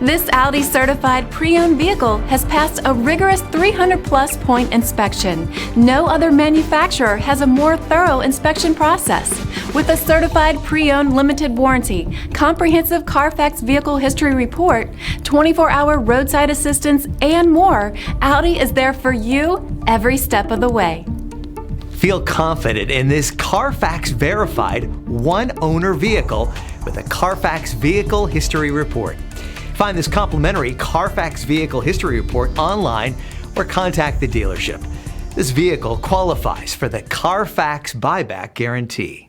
This Audi certified pre-owned vehicle has passed a rigorous 300+ point inspection. No other manufacturer has a more thorough inspection process. With a certified pre-owned limited warranty, comprehensive CARFAX vehicle history report, 24-hour roadside assistance, and more, Audi is there for you every step of the way. Feel confident in this CARFAX verified one-owner vehicle with a CARFAX Vehicle History Report. Find this complimentary CARFAX Vehicle History Report online or contact the dealership. This vehicle qualifies for the CARFAX buyback guarantee.